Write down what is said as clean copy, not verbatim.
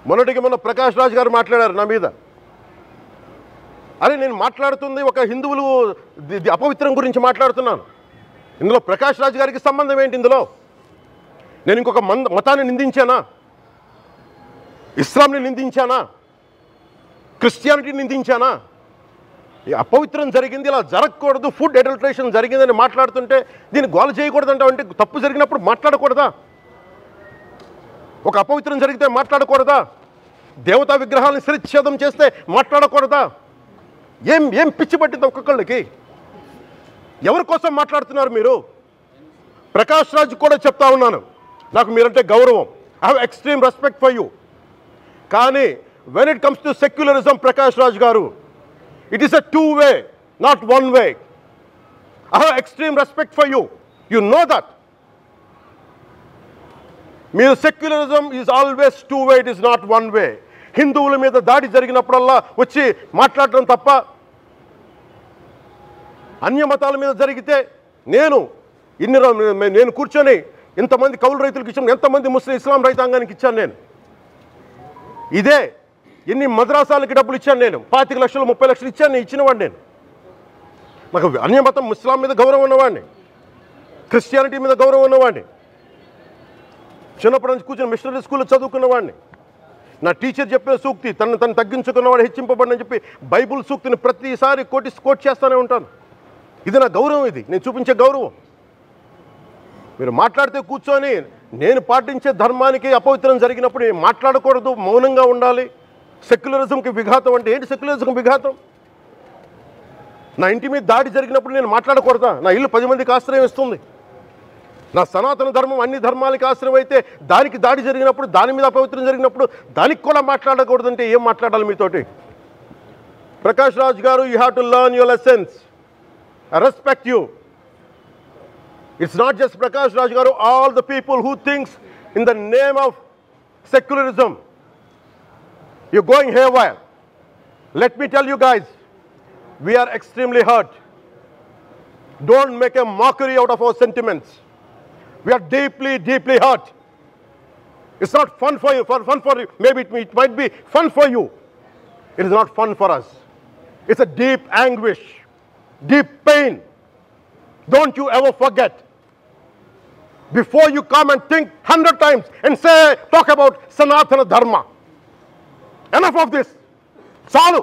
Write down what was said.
మొన్నటికి మొన్న ప్రకాష్ రాజ్ గారు మాట్లాడారు నా మీద. అరే నేను మాట్లాడుతుంది ఒక హిందువులు అపవిత్రం గురించి మాట్లాడుతున్నాను. ఇందులో ప్రకాష్ రాజ్ గారికి సంబంధం ఏంటి? ఇందులో నేను ఇంకొక మతాన్ని నిందించానా? ఇస్లాంని నిందించానా? క్రిస్టియానిటీని నిందించానా? ఈ అపవిత్రం జరిగింది, ఇలా జరగకూడదు, ఫుడ్ అడల్ట్రేషన్ జరిగిందని మాట్లాడుతుంటే దీన్ని గోల చేయకూడదంటే అంటే తప్పు జరిగినప్పుడు మాట్లాడకూడదా? ఒక అపవిత్రం జరిగితే మాట్లాడకూడదా? దేవతా విగ్రహాలను శిరచ్ఛేదం చేస్తే మాట్లాడకూడదా? ఏం పిచ్చి పట్టింది ఒక్కొక్కళ్ళకి? ఎవరి కోసం మాట్లాడుతున్నారు మీరు? ప్రకాష్ రాజ్ కూడా చెప్తా ఉన్నాను, నాకు మీరంటే గౌరవం. I have extreme respect for you. కానీ when it comes to secularism, Prakash Raj garu, it is a two-way, not one-way. I have extreme respect for you. You know that. Mere secularism is always two-way, it is not one-way. హిందువుల మీద దాడి జరిగినప్పుడల్లా వచ్చి మాట్లాడటం తప్ప, అన్య మతాల మీద జరిగితే నేను కూర్చొని ఇంతమంది కౌలు రైతులకు ఇచ్చాను, ఎంతమంది ముస్లిం ఇస్లాం రైతాంగానికి ఇచ్చాను నేను. ఇదే ఎన్ని మద్రాసాలకి డబ్బులు ఇచ్చాను నేను, 25 లక్షలు 30 లక్షలు ఇచ్చాను, నేను ఇచ్చినవాడిని. నేను నాకు అన్యమతం ఇస్లాం మీద గౌరవం ఉన్నవాడిని, క్రిస్టియానిటీ మీద గౌరవం ఉన్నవాడిని, చిన్నప్పటి నుంచి కూర్చొని మిషనరీ స్కూల్లో చదువుకున్నవాడిని. నా టీచర్ చెప్పిన సూక్తి, తను తగ్గించుకున్నవాడు హెచ్చింపబడిని చెప్పి బైబుల్ సూక్తిని ప్రతిసారి కోట్ చేస్తూనే ఉంటాను. ఇది నా గౌరవం, ఇది నేను చూపించే గౌరవం. మీరు మాట్లాడితే కూర్చొని నేను పాటించే ధర్మానికి అపవిత్రం జరిగినప్పుడు మాట్లాడకూడదు, మౌనంగా ఉండాలి. సెక్యులరిజంకి విఘాతం అంటే ఏంటి? సెక్యులరిజంకి విఘాతం నా ఇంటి మీద దాడి జరిగినప్పుడు నేను మాట్లాడకూడదా? నా ఇల్లు 10 మందికి ఆశ్రయం ఇస్తుంది. నా సనాతన ధర్మం అన్ని ధర్మాలకి ఆశ్రయం అయితే దానికి దాడి జరిగినప్పుడు, దాని మీద అపవిత్రం జరిగినప్పుడు దానికి కూడా మాట్లాడకూడదంటే ఏం మాట్లాడాలి మీతోటి? Prakash Raj garu, you have to learn your lessons. I respect you. It's not just Prakash Raj garu, all the people who thinks in the name of secularism. You're going haywire. Let me tell you guys, we are extremely hurt. Don't make a mockery out of our sentiments. We are deeply, deeply hurt. It's not fun for you. Fun for you. Maybe it might be fun for you. It is not fun for us. It's a deep anguish, deep pain. Don't you ever forget. Before you come and think 100 times and talk about Sanatana Dharma. Enough of this. Chalu.